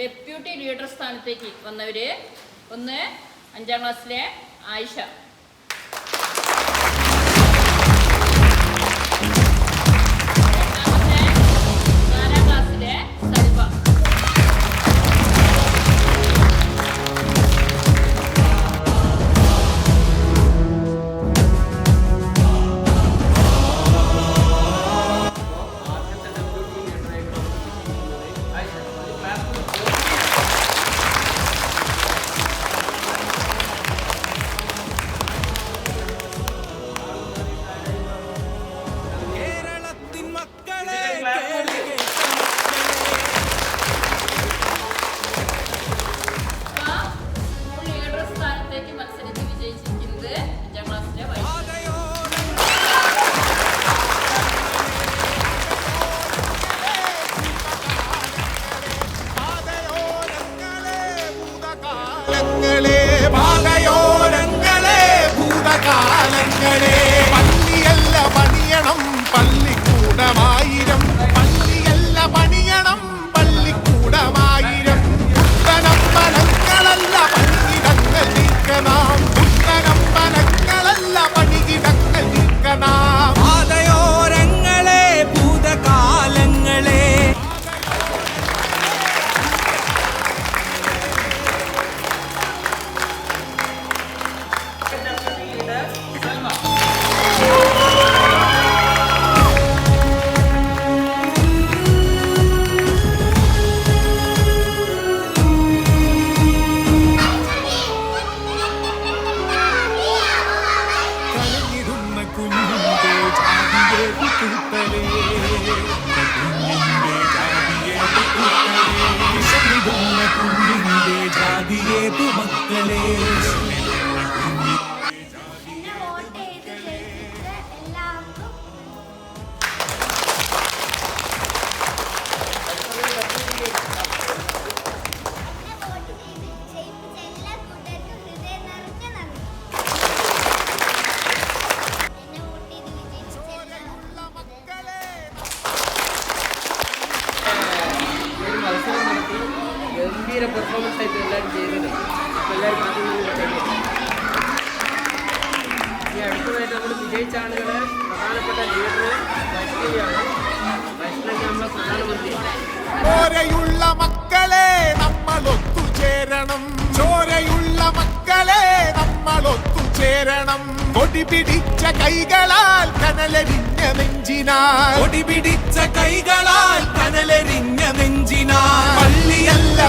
Deputy leader സ്ഥാനത്തേക്ക് വന്നവര് ഒന്ന് 5ാം ക്ലാസ്സിലെ ആയിഷ, രണ്ടാമത്തെ 4ാം ക്ലാസ്സിലെ സൽവ, പള്ളിയല്ല പണിയണം പള്ളിക്കൂടമായിരം, പള്ളിയല്ല പണിയണം പള്ളിക്കൂടമായിരം. പുത്തനമ്പലങ്ങളല്ല പണിയിടങ്ങൾ നീക്കണം, പുത്തനമ്പലങ്ങളല്ല പണിയിടങ്ങൾ നീക്കണം. പാതയോരങ്ങളെ ഭൂതകാലങ്ങളെ ജാതിയേതു മക്കളെ ഗംഭീര പെർഫോമൻസ് ആയിട്ട് എല്ലാവരും ചെയ്തത്. അപ്പോൾ എല്ലാവരും ഈ അടുത്തതായിട്ട് നമ്മൾ വിജയിച്ച ആളുകളെ പ്രധാനപ്പെട്ട ലീഡർ വൈഷ്ണവിയാണ്. വൈഷ്ണവി നമ്മളെ പ്രധാനമന്ത്രി. ചോരയുള്ള മക്കളെ നമ്മൾ ഒത്തുചേരണം, ചോരയുള്ള മക്കളെ നമ്മൾ ഒത്തുചേരണം. കൊടി പിടിച്ച കൈകളാൽ കനലരിഞ്ഞ നെഞ്ചിനാൽ, കൊടി പിടിച്ച കൈകളാൽ കനലരിഞ്ഞ നെഞ്ചിനാൽ. പള്ളിയല്ല